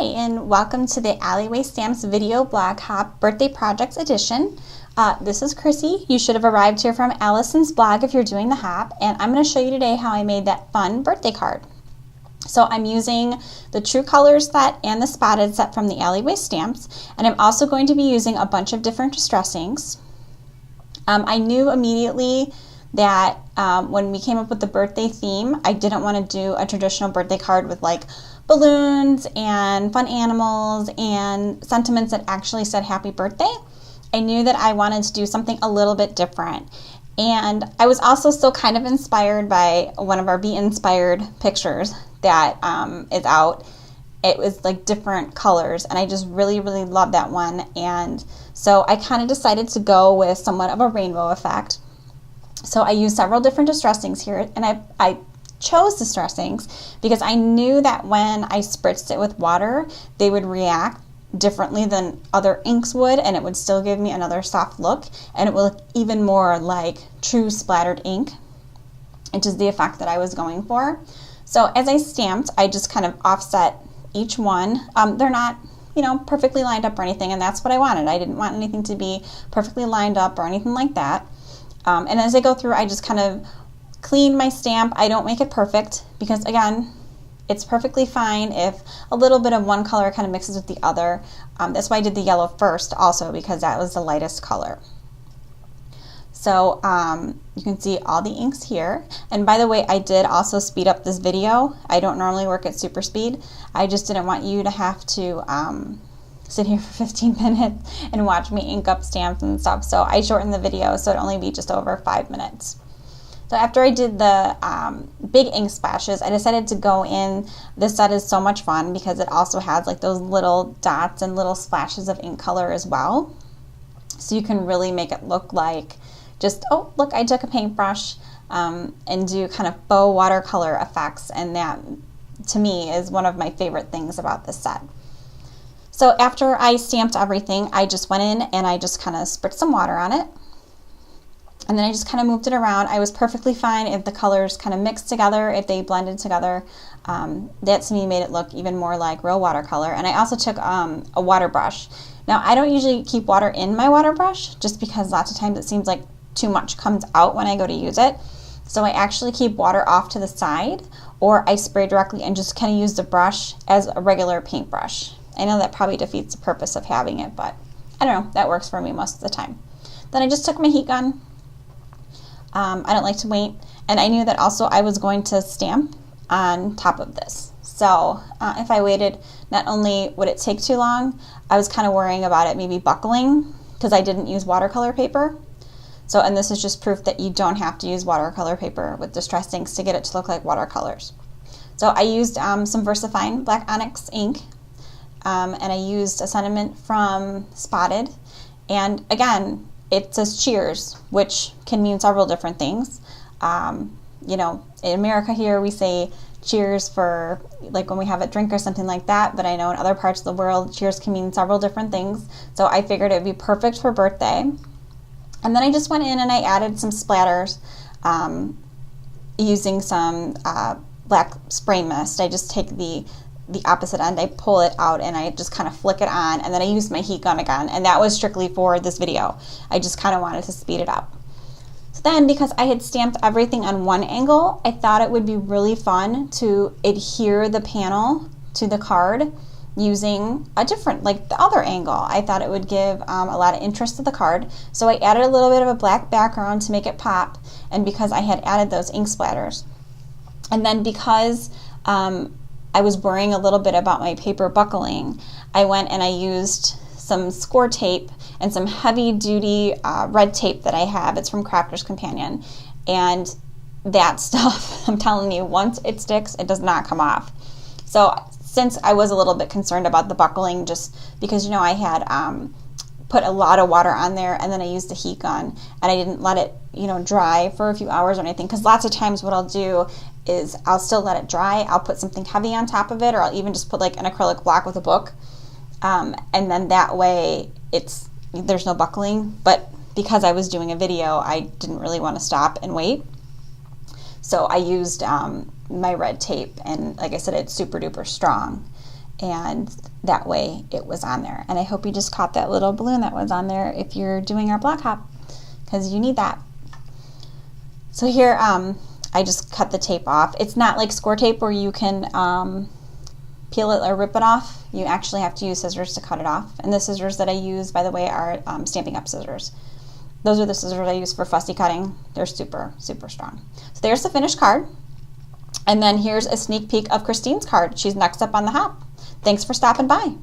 Hi, and welcome to the Alleyway Stamps Video Blog Hop Birthday Projects Edition. This is Chrissy. You should have arrived here from Allison's blog if you're doing the hop, and I'm going to show you today how I made that fun birthday card. So I'm using the True Colors set and the Spotted set from the Alleyway Stamps, and I'm also going to be using a bunch of different distressings. I knew immediately that when we came up with the birthday theme, I didn't want to do a traditional birthday card with like balloons and fun animals and sentiments that actually said happy birthday. I knew that I wanted to do something a little bit different. And I was also still kind of inspired by one of our Be Inspired pictures that is out. It was like different colors, and I just really love that one. And so I kind of decided to go with somewhat of a rainbow effect. So I used several different distressings here, and I chose distressings because I knew that when I spritzed it with water, they would react differently than other inks would, and it would still give me another soft look, and it will look even more like true splattered ink, which is the effect that I was going for. So as I stamped, I just kind of offset each one. They're not, perfectly lined up or anything, and that's what I wanted. I didn't want anything to be perfectly lined up or anything like that. And as I go through, I just kind of clean my stamp. I don't make it perfect because, again, it's perfectly fine if a little bit of one color kind of mixes with the other. That's why I did the yellow first also, because that was the lightest color. So you can see all the inks here. And by the way, I did also speed up this video. I don't normally work at super speed. I just didn't want you to have to sit here for 15 minutes and watch me ink up stamps and stuff. So I shortened the video so it'd only be just over 5 minutes. So after I did the big ink splashes, I decided to go in. This set is so much fun because it also has like those little dots and little splashes of ink color as well. So you can really make it look like just, oh, look, I took a paintbrush and do kind of faux watercolor effects. And that, to me, is one of my favorite things about this set. So after I stamped everything, I just went in and I just kind of spritzed some water on it. And then I just kind of moved it around. I was perfectly fine if the colors kind of mixed together, if they blended together. That to me made it look even more like real watercolor. And I also took a water brush. Now I don't usually keep water in my water brush just because lots of times it seems like too much comes out when I go to use it. So I actually keep water off to the side, or I spray directly and just kind of use the brush as a regular paintbrush. I know that probably defeats the purpose of having it, but I don't know, that works for me most of the time. Then I just took my heat gun. I don't like to wait, and I knew that also I was going to stamp on top of this. So if I waited, not only would it take too long, I was kind of worrying about it maybe buckling because I didn't use watercolor paper. So, and this is just proof that you don't have to use watercolor paper with distress inks to get it to look like watercolors. So I used some VersaFine Black Onyx ink, and I used a sentiment from Spotted, and again, it says cheers, which can mean several different things. In America here, we say cheers for like when we have a drink or something like that, but I know in other parts of the world, cheers can mean several different things. So I figured it would be perfect for birthday. And then I just went in and I added some splatters using some black spray mist. I just take the opposite end, I pull it out and I just kind of flick it on, and then I use my heat gun again, and that was strictly for this video. I just kind of wanted to speed it up. So then, because I had stamped everything on one angle, I thought it would be really fun to adhere the panel to the card using a different, like the other angle. I thought it would give a lot of interest to the card. So I added a little bit of a black background to make it pop, and because I had added those ink splatters. And then because I was worrying a little bit about my paper buckling, I went and I used some score tape and some heavy duty red tape that I have. It's from Crafter's Companion. And that stuff, I'm telling you, once it sticks, it does not come off. So since I was a little bit concerned about the buckling, just because, I had put a lot of water on there, and then I used a heat gun, and I didn't let it, dry for a few hours or anything, because lots of times what I'll do is I'll still let it dry. I'll put something heavy on top of it, or I'll even just put like an acrylic block with a book, and then that way there's no buckling. But because I was doing a video, I didn't really want to stop and wait. So I used my red tape, and like I said, it's super duper strong. and that way it was on there. And I hope you just caught that little balloon that was on there if you're doing our block hop, because you need that. So here I just cut the tape off. It's not like score tape where you can peel it or rip it off. You actually have to use scissors to cut it off. And the scissors that I use, by the way, are Stampin' Up scissors. Those are the scissors I use for fussy cutting. They're super, super strong. So there's the finished card. And then here's a sneak peek of Christine's card. She's next up on the hop. Thanks for stopping by.